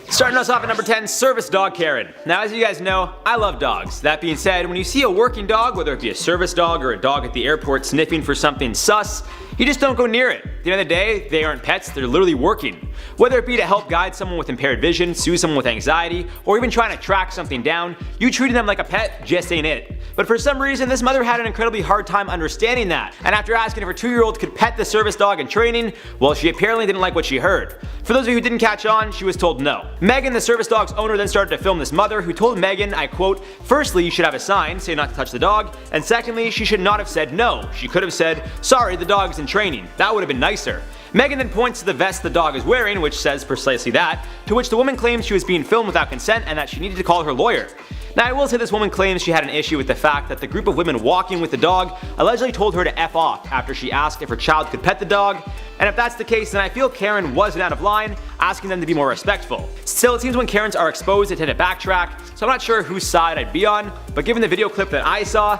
Starting us off at number 10, service dog Karen. Now, as you guys know, I love dogs. That being said, when you see a working dog, whether it be a service dog or a dog at the airport sniffing for something sus, you just don't go near it. At the end of the day, they aren't pets, they're literally working. Whether it be to help guide someone with impaired vision, soothe someone with anxiety, or even trying to track something down, you treating them like a pet just ain't it. But for some reason, this mother had an incredibly hard time understanding that, and after asking if her 2-year-old could pet the service dog in training, well, she apparently didn't like what she heard. For those of you who didn't catch on, she was told no. Megan, the service dog's owner, then started to film this mother, who told Megan, I quote, "Firstly, you should have a sign saying not to touch the dog, and secondly, she should not have said no. She could have said, sorry, the dog's in training. That would have been nicer." Megan then points to the vest the dog is wearing, which says precisely that, to which the woman claims she was being filmed without consent and that she needed to call her lawyer. Now, I will say this woman claims she had an issue with the fact that the group of women walking with the dog allegedly told her to F off after she asked if her child could pet the dog, and if that's the case, then I feel Karen wasn't out of line, asking them to be more respectful. Still, it seems when Karens are exposed they tend to backtrack, so I'm not sure whose side I'd be on, but given the video clip that I saw,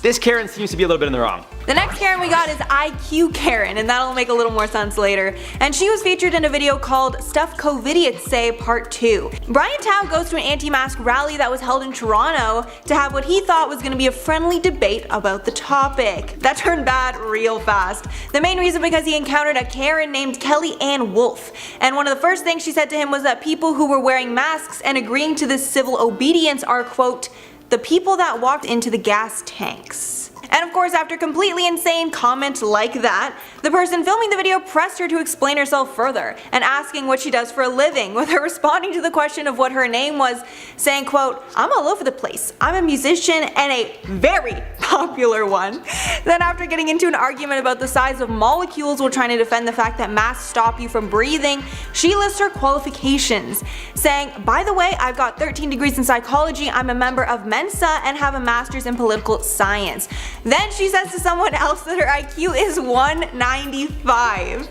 this Karen seems to be a little bit in the wrong. The next Karen we got is IQ Karen, and that'll make a little more sense later. And she was featured in a video called Stuff Covidiots Say Part 2. Brian Tao goes to an anti-mask rally that was held in Toronto to have what he thought was going to be a friendly debate about the topic. That turned bad real fast. The main reason because he encountered a Karen named Kelly Ann Wolf, and one of the first things she said to him was that people who were wearing masks and agreeing to this civil obedience are, quote, the people that walked into the gas tanks. And of course, after completely insane comment like that, the person filming the video pressed her to explain herself further, and asking what she does for a living, with her responding to the question of what her name was, saying, quote, I'm all over the place. I'm a musician and a very popular one. Then after getting into an argument about the size of molecules while trying to defend the fact that masks stop you from breathing, she lists her qualifications, saying, by the way, I've got 13 degrees in psychology, I'm a member of Mensa, and have a master's in political science. Then she says to someone else that her IQ is 195,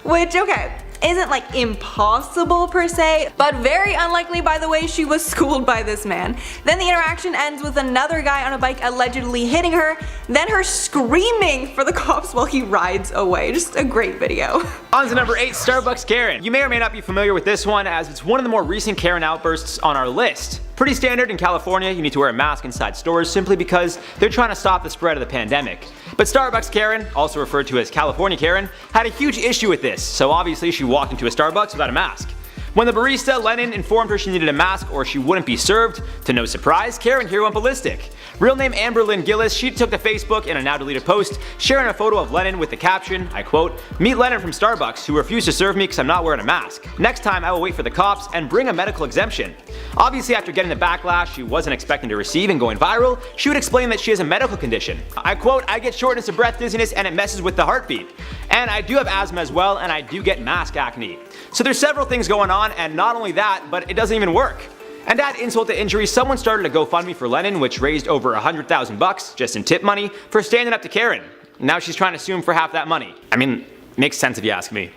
which, okay, isn't like impossible per se, but very unlikely by the way she was schooled by this man. Then the interaction ends with another guy on a bike allegedly hitting her, then her screaming for the cops while he rides away. Just a great video. On to number 8, Starbucks Karen. You may or may not be familiar with this one, as it's one of the more recent Karen outbursts on our list. Pretty standard in California, you need to wear a mask inside stores simply because they're trying to stop the spread of the pandemic. But Starbucks Karen, also referred to as California Karen, had a huge issue with this, so obviously she walked into a Starbucks without a mask. When the barista, Lennon, informed her she needed a mask or she wouldn't be served, to no surprise, Karen here went ballistic. Real name Amber Lynn Gillis, she took to Facebook in a now deleted post, sharing a photo of Lennon with the caption, I quote, meet Lennon from Starbucks who refused to serve me because I'm not wearing a mask. Next time I will wait for the cops and bring a medical exemption. Obviously, after getting the backlash she wasn't expecting to receive and going viral, she would explain that she has a medical condition. I quote, I get shortness of breath, dizziness, and it messes with the heartbeat. And I do have asthma as well, and I do get mask acne. So there's several things going on, and not only that, but it doesn't even work. And to add insult to injury, someone started a GoFundMe for Lennon, which raised over $100,000 just in tip money for standing up to Karen. Now she's trying to sue him for half that money. I mean, makes sense if you ask me.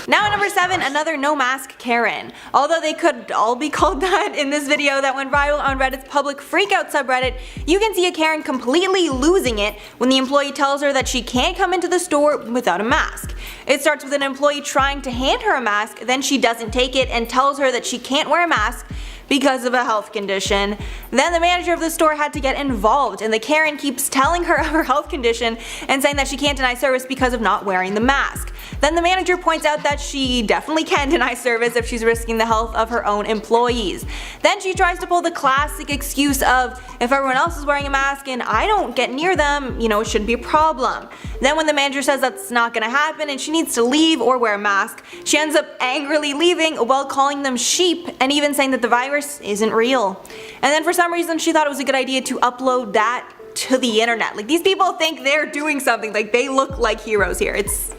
Now at number 7, another no mask Karen. Although they could all be called that, in this video that went viral on Reddit's public freakout subreddit, you can see a Karen completely losing it when the employee tells her that she can't come into the store without a mask. It starts with an employee trying to hand her a mask, then she doesn't take it and tells her that she can't wear a mask because of a health condition. Then the manager of the store had to get involved, and the Karen keeps telling her of her health condition and saying that she can't deny service because of not wearing the mask. Then the manager points out that she definitely can deny service if she's risking the health of her own employees. Then she tries to pull the classic excuse of, if everyone else is wearing a mask and I don't get near them, you know, it shouldn't be a problem. Then when the manager says that's not gonna happen and she needs to leave or wear a mask, she ends up angrily leaving while calling them sheep and even saying that the virus isn't real. And then for some reason she thought it was a good idea to upload that to the internet. Like, these people think they're doing something, like they look like heroes here. It's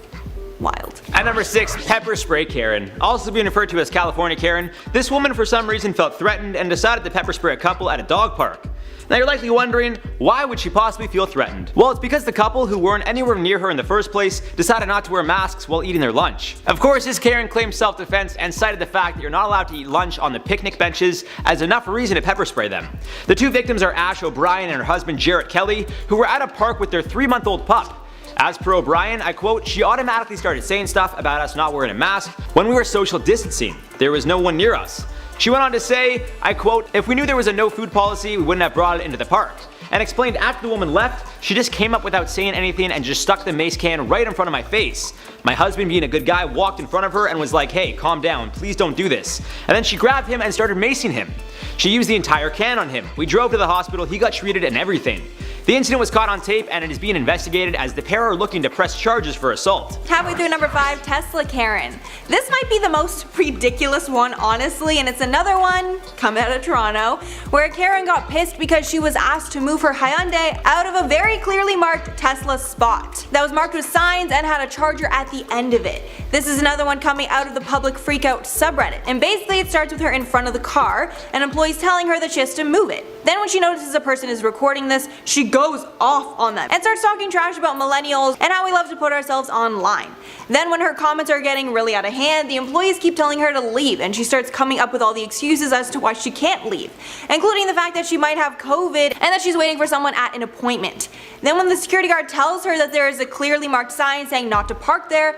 wild. At number 6, Pepper Spray Karen. Also being referred to as California Karen, this woman for some reason felt threatened and decided to pepper spray a couple at a dog park. Now you're likely wondering, why would she possibly feel threatened? Well, it's because the couple, who weren't anywhere near her in the first place, decided not to wear masks while eating their lunch. Of course, this Karen claimed self-defense and cited the fact that you're not allowed to eat lunch on the picnic benches as enough reason to pepper spray them. The two victims are Ash O'Brien and her husband Jarrett Kelly, who were at a park with their 3-month-old pup. As per O'Brien, I quote, "She automatically started saying stuff about us not wearing a mask when we were social distancing. There was no one near us." She went on to say, I quote, "If we knew there was a no food policy, we wouldn't have brought it into the park." And explained after the woman left, she just came up without saying anything and just stuck the mace can right in front of my face. My husband, being a good guy, walked in front of her and was like, "Hey, calm down, please don't do this." And then she grabbed him and started macing him. She used the entire can on him. We drove to the hospital, he got treated and everything. The incident was caught on tape and it is being investigated as the pair are looking to press charges for assault. Halfway through number 5, Tesla Karen. This might be the most ridiculous one, honestly, and it's another one coming out of Toronto, where Karen got pissed because she was asked to move her Hyundai out of a very clearly marked Tesla spot that was marked with signs and had a charger at the end of it. This is another one coming out of the public freakout subreddit, and basically it starts with her in front of the car and employees telling her that she has to move it. Then when she notices a person is recording this, she goes off on them and starts talking trash about millennials and how we love to put ourselves online. Then when her comments are getting really out of hand, the employees keep telling her to leave and she starts coming up with all the excuses as to why she can't leave, including the fact that she might have COVID and that she's waiting for someone at an appointment. Then when the security guard tells her that there is a clearly marked sign saying not to park there,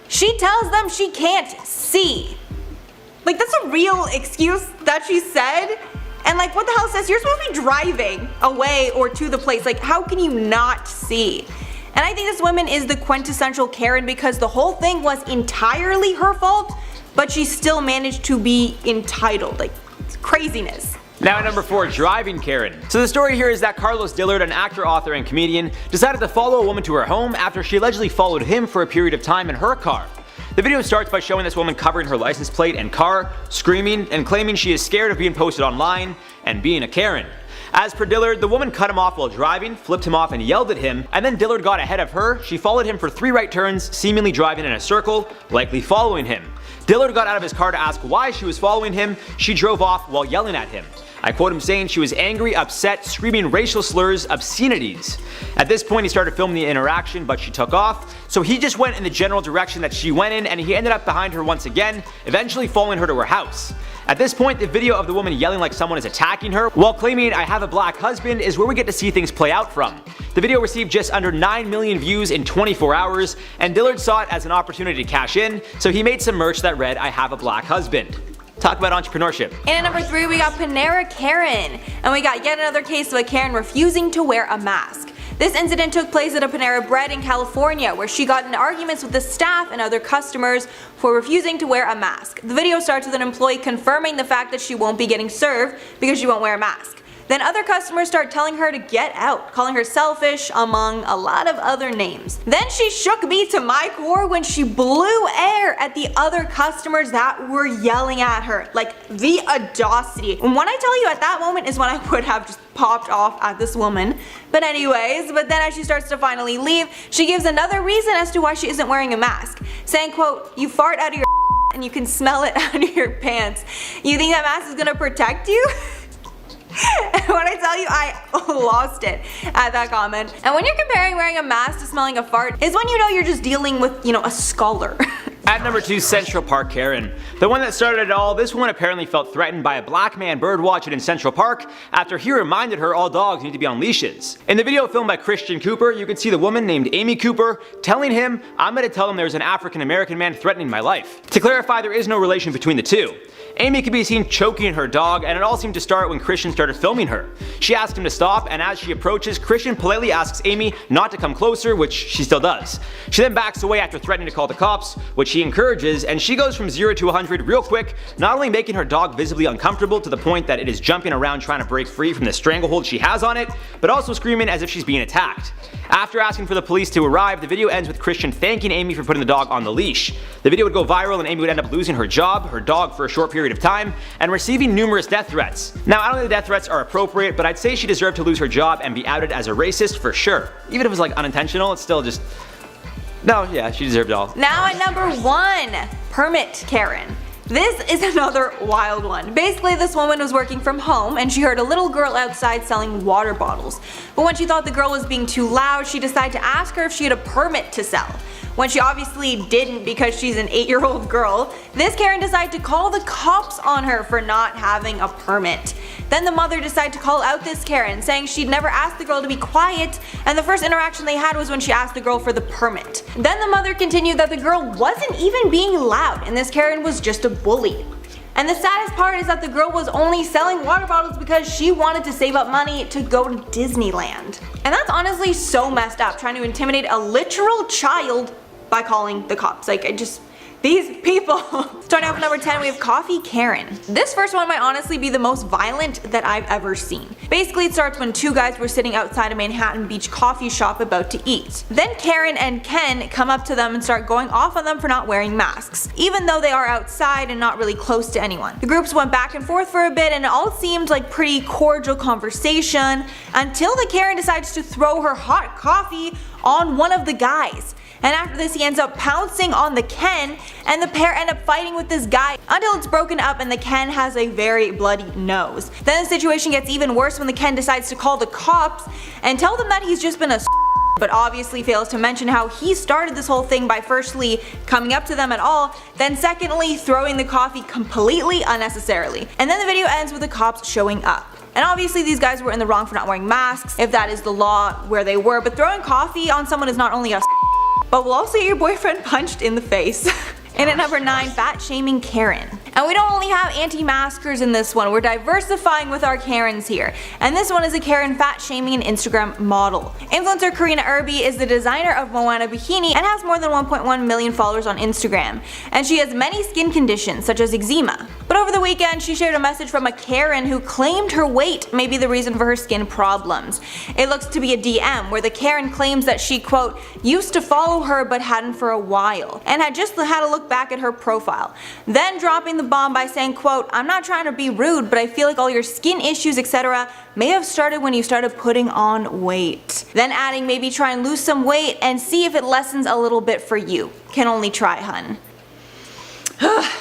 she tells them she can't see. Like, that's a real excuse that she said? And like, what the hell says you're supposed to be driving away or to the place? Like, how can you not see? And I think this woman is the quintessential Karen because the whole thing was entirely her fault, but she still managed to be entitled. Like, it's craziness. Now at number 4, driving Karen. So the story here is that Carlos Dillard, an actor, author, and comedian, decided to follow a woman to her home after she allegedly followed him for a period of time in her car. The video starts by showing this woman covering her license plate and car, screaming and claiming she is scared of being posted online and being a Karen. As per Dillard, the woman cut him off while driving, flipped him off and yelled at him, and then Dillard got ahead of her. She followed him for 3 right turns, seemingly driving in a circle, likely following him. Dillard got out of his car to ask why she was following him. She drove off while yelling at him. I quote him saying she was angry, upset, screaming racial slurs, obscenities. At this point he started filming the interaction, but she took off, so he just went in the general direction that she went in and he ended up behind her once again, eventually following her to her house. At this point, the video of the woman yelling like someone is attacking her while claiming "I have a black husband" is where we get to see things play out from. The video received just under 9 million views in 24 hours, and Dillard saw it as an opportunity to cash in, so he made some merch that read "I have a black husband." Talk about entrepreneurship. And at number 3, we got Panera Karen, and we got yet another case of a Karen refusing to wear a mask. This incident took place at a Panera Bread in California, where she got in arguments with the staff and other customers for refusing to wear a mask. The video starts with an employee confirming the fact that she won't be getting served because she won't wear a mask. Then other customers start telling her to get out, calling her selfish, among a lot of other names. Then she shook me to my core when she blew air at the other customers that were yelling at her. Like, the audacity. And when I tell you, at that moment is when I would have just popped off at this woman. But anyways, then as she starts to finally leave, she gives another reason as to why she isn't wearing a mask, saying, quote, "You fart out of your and you can smell it out of your pants. You think that mask is gonna protect you?" And when I tell you, I lost it at that comment. And when you're comparing wearing a mask to smelling a fart is when you know you're just dealing with, a scholar. At number 2, Central Park Karen. The one that started it all, this woman apparently felt threatened by a black man birdwatching in Central Park after he reminded her all dogs need to be on leashes. In the video filmed by Christian Cooper, you can see the woman named Amy Cooper telling him, "I'm gonna tell him there's an African American man threatening my life." To clarify, there is no relation between the two. Amy could be seen choking her dog, and it all seemed to start when Christian started filming her. She asked him to stop, and as she approaches, Christian politely asks Amy not to come closer, which she still does. She then backs away after threatening to call the cops, which he encourages, and she goes from 0 to 100 real quick, not only making her dog visibly uncomfortable to the point that it is jumping around trying to break free from the stranglehold she has on it, but also screaming as if she's being attacked. After asking for the police to arrive, the video ends with Christian thanking Amy for putting the dog on the leash. The video would go viral and Amy would end up losing her job, her dog for a short period of time, and receiving numerous death threats. Now, I don't think the death threats are appropriate, but I'd say she deserved to lose her job and be outed as a racist for sure. Even if it was like unintentional, it's still just... No, yeah, she deserved it all. Now at number 1, Permit Karen. This is another wild one. Basically, this woman was working from home and she heard a little girl outside selling water bottles. But when she thought the girl was being too loud, she decided to ask her if she had a permit to sell. When she obviously didn't because she's an 8-year-old girl, this Karen decided to call the cops on her for not having a permit. Then the mother decided to call out this Karen, saying she'd never asked the girl to be quiet, and the first interaction they had was when she asked the girl for the permit. Then the mother continued that the girl wasn't even being loud and this Karen was just a bully. And the saddest part is that the girl was only selling water bottles because she wanted to save up money to go to Disneyland. And that's honestly so messed up, trying to intimidate a literal child by calling the cops. Like, these people. Starting off at number 10, we have Coffee Karen. This first one might honestly be the most violent that I've ever seen. Basically, it starts when two guys were sitting outside a Manhattan Beach coffee shop about to eat. Then Karen and Ken come up to them and start going off on them for not wearing masks, even though they are outside and not really close to anyone. The groups went back and forth for a bit and it all seemed like pretty cordial conversation until the Karen decides to throw her hot coffee on one of the guys. And after this he ends up pouncing on the Ken and the pair end up fighting with this guy until it's broken up and the Ken has a very bloody nose. Then the situation gets even worse when the Ken decides to call the cops and tell them that he's just been a but obviously fails to mention how he started this whole thing by firstly coming up to them at all, then secondly throwing the coffee completely unnecessarily. And then the video ends with the cops showing up. And obviously these guys were in the wrong for not wearing masks, if that is the law where they were, but throwing coffee on someone is not only a but will also get your boyfriend punched in the face. And at number 9, Fat Shaming Karen. And we don't only have anti-maskers in this one, we're diversifying with our Karens here. And this one is a Karen fat shaming an Instagram model. Influencer Karina Irby is the designer of Moana Bikini and has more than 1.1 million followers on Instagram. And she has many skin conditions such as eczema. But over the weekend she shared a message from a Karen who claimed her weight may be the reason for her skin problems. It looks to be a DM where the Karen claims that she quote used to follow her but hadn't for a while and had just had a look back at her profile, then dropping the bomb by saying quote, I'm not trying to be rude but I feel like all your skin issues etc may have started when you started putting on weight. Then adding maybe try and lose some weight and see if it lessens a little bit for you. Can only try, hun.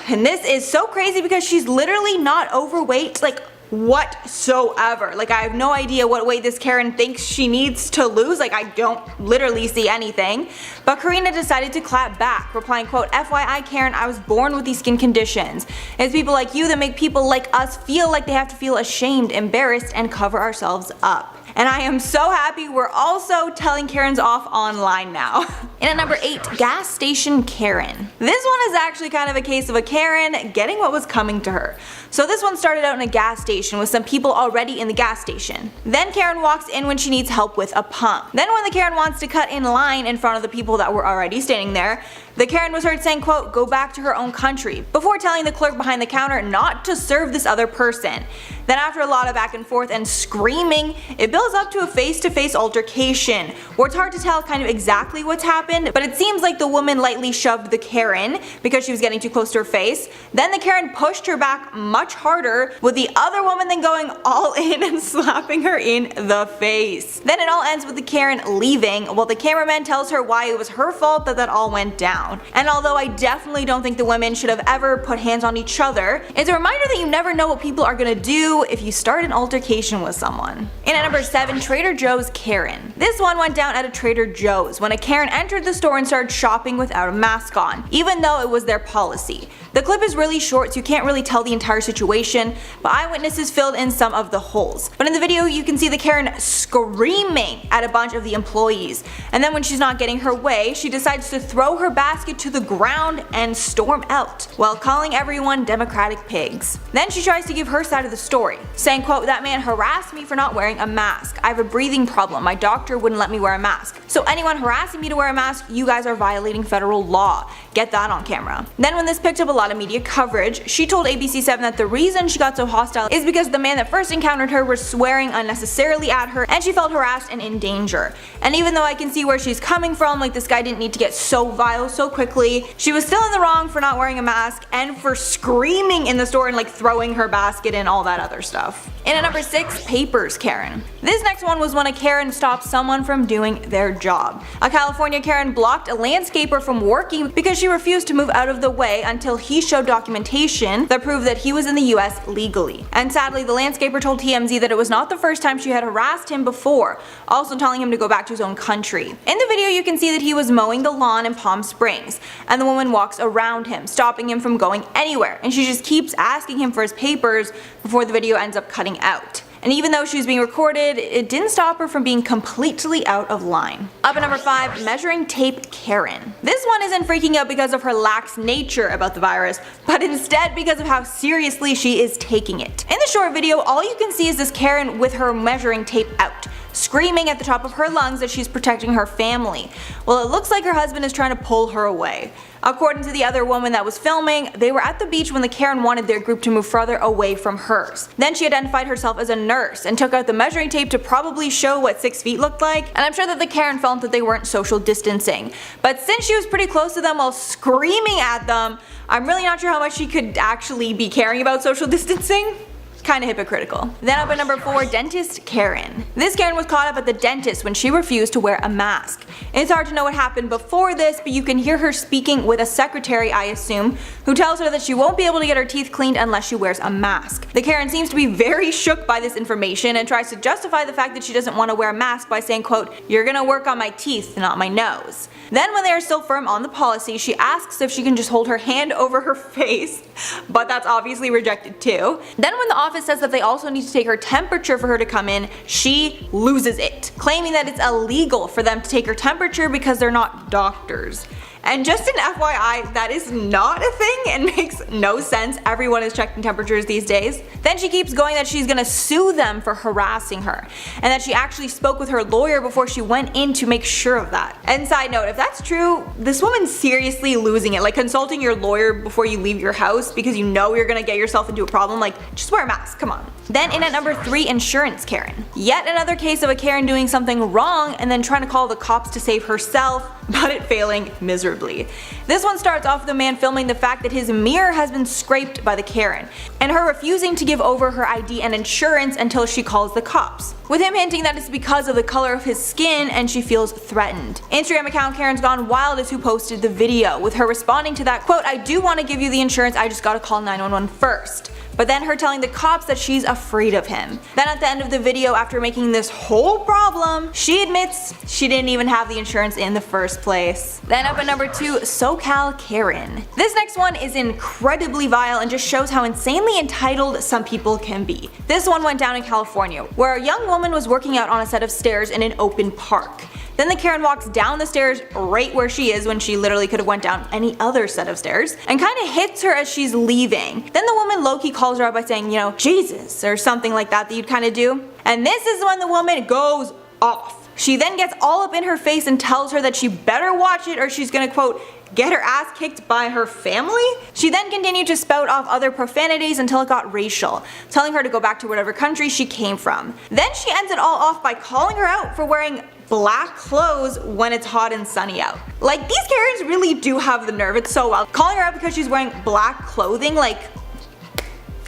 And this is so crazy because she's literally not overweight like whatsoever. Like I have no idea what weight this Karen thinks she needs to lose, like I don't literally see anything. But Karina decided to clap back, replying quote, FYI Karen, I was born with these skin conditions. It's people like you that make people like us feel like they have to feel ashamed, embarrassed, and cover ourselves up. And I am so happy we're also telling Karens off online now. And at number 8, Gas Station Karen. This one is actually kind of a case of a Karen getting what was coming to her. So this one started out in a gas station with some people already in the gas station. Then Karen walks in when she needs help with a pump. Then when the Karen wants to cut in line in front of the people that were already standing there, the Karen was heard saying quote, go back to her own country, before telling the clerk behind the counter not to serve this other person. Then after a lot of back and forth and screaming, it builds up to a face-to-face altercation, where it's hard to tell kind of exactly what's happened, but it seems like the woman lightly shoved the Karen because she was getting too close to her face. Then the Karen pushed her back much harder, with the other woman then going all in and slapping her in the face. Then it all ends with the Karen leaving, while the cameraman tells her why it was her fault that all went down. And although I definitely don't think the women should have ever put hands on each other, it's a reminder that you never know what people are gonna do if you start an altercation with someone. And at number 7, Trader Joe's Karen. This one went down at a Trader Joe's when a Karen entered the store and started shopping without a mask on, even though it was their policy. The clip is really short so you can't really tell the entire situation, but eyewitnesses filled in some of the holes. But in the video you can see the Karen screaming at a bunch of the employees, and then when she's not getting her way, she decides to throw her basket to the ground and storm out, while calling everyone democratic pigs. Then she tries to give her side of the story, saying quote, that man harassed me for not wearing a mask. I have a breathing problem. My doctor wouldn't let me wear a mask. So anyone harassing me to wear a mask, you guys are violating federal law. Get that on camera. Then when this picked up a lot of media coverage, she told ABC7 that the reason she got so hostile is because the man that first encountered her was swearing unnecessarily at her and she felt harassed and in danger. And even though I can see where she's coming from, like this guy didn't need to get so vile so quickly, she was still in the wrong for not wearing a mask and for screaming in the store and like throwing her basket and all that other stuff. And at number 6, Papers Karen. This next one was when a Karen stopped someone from doing their job. A California Karen blocked a landscaper from working because she refused to move out of the way until he showed documentation that proved that he was in the US legally. And sadly, the landscaper told TMZ that it was not the first time she had harassed him before, also telling him to go back to his own country. In the video you can see that he was mowing the lawn in Palm Springs, and the woman walks around him, stopping him from going anywhere, and she just keeps asking him for his papers before the video ends up cutting checking out. And even though she was being recorded, it didn't stop her from being completely out of line. Up at number 5, measuring tape Karen. This one isn't freaking out because of her lax nature about the virus, but instead because of how seriously she is taking it. In the short video, all you can see is this Karen with her measuring tape out, screaming at the top of her lungs that she's protecting her family. Well, it looks like her husband is trying to pull her away. According to the other woman that was filming, they were at the beach when the Karen wanted their group to move further away from hers. Then she identified herself as a nurse and took out the measuring tape to probably show what 6 feet looked like, and I'm sure that the Karen felt that they weren't social distancing. But since she was pretty close to them while screaming at them, I'm really not sure how much she could actually be caring about social distancing. Kinda hypocritical. Then up at number 4, dentist Karen. This Karen was caught up at the dentist when she refused to wear a mask. It's hard to know what happened before this, but you can hear her speaking with a secretary, I assume, who tells her that she won't be able to get her teeth cleaned unless she wears a mask. The Karen seems to be very shook by this information and tries to justify the fact that she doesn't want to wear a mask by saying, quote, "You're gonna work on my teeth, not my nose." Then when they are still firm on the policy, she asks if she can just hold her hand over her face, but that's obviously rejected too. Then when the office says that they also need to take her temperature for her to come in, she loses it, claiming that it's illegal for them to take her temperature because they're not doctors. And just an FYI, that is not a thing and makes no sense. Everyone is checking temperatures these days. Then she keeps going that she's gonna sue them for harassing her, and that she actually spoke with her lawyer before she went in to make sure of that. And side note, if that's true, this woman's seriously losing it. Like, consulting your lawyer before you leave your house because you know you're gonna get yourself into a problem, like, just wear a mask, come on. Then in at number 3, insurance Karen. Yet another case of a Karen doing something wrong and then trying to call the cops to save herself, but it failing miserably. This one starts off with the man filming the fact that his mirror has been scraped by the Karen, and her refusing to give over her ID and insurance until she calls the cops, with him hinting that it's because of the color of his skin and she feels threatened. Instagram account Karen's Gone Wild is who posted the video, with her responding to that, quote, "I do want to give you the insurance, I just gotta call 911 first." But then her telling the cops that she's afraid of him. Then at the end of the video, after making this whole problem, she admits she didn't even have the insurance in the first place. Then up at number 2, SoCal Karen. This next one is incredibly vile and just shows how insanely entitled some people can be. This one went down in California, where a young woman was working out on a set of stairs in an open park. Then the Karen walks down the stairs right where she is when she literally could have went down any other set of stairs, and kinda hits her as she's leaving. Then the woman low-key calls her out by saying, you know, Jesus, or something like that you'd kinda do. And this is when the woman goes off. She then gets all up in her face and tells her that she better watch it or she's gonna, quote, get her ass kicked by her family? She then continued to spout off other profanities until it got racial, telling her to go back to whatever country she came from. Then she ends it all off by calling her out for wearing black clothes when it's hot and sunny out. Like, these Karens really do have the nerve, it's so wild. Calling her out because she's wearing black clothing, like,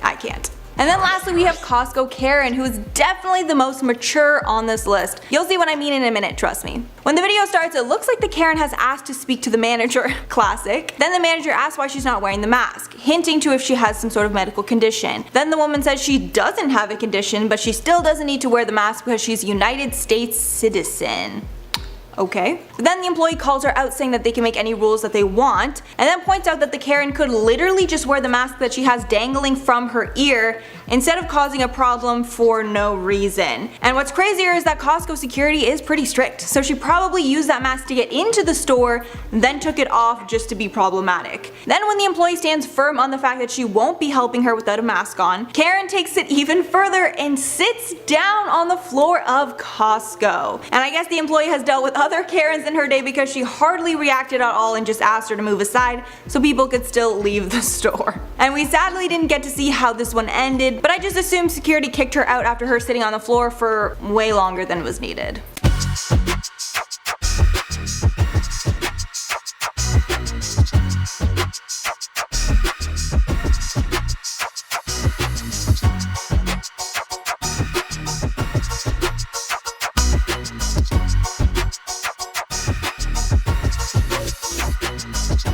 I can't. And then lastly we have Costco Karen, who is definitely the most mature on this list. You'll see what I mean in a minute, trust me. When the video starts, it looks like the Karen has asked to speak to the manager, classic. Then the manager asks why she's not wearing the mask, hinting to if she has some sort of medical condition. Then the woman says she doesn't have a condition, but she still doesn't need to wear the mask because she's a United States citizen. Okay. But then the employee calls her out saying that they can make any rules that they want, and then points out that the Karen could literally just wear the mask that she has dangling from her ear instead of causing a problem for no reason. And what's crazier is that Costco security is pretty strict, so she probably used that mask to get into the store, then took it off just to be problematic. Then when the employee stands firm on the fact that she won't be helping her without a mask on, Karen takes it even further and sits down on the floor of Costco. And I guess the employee has dealt with other Karens in her day because she hardly reacted at all and just asked her to move aside so people could still leave the store. And we sadly didn't get to see how this one ended, but I just assumed security kicked her out after her sitting on the floor for way longer than was needed.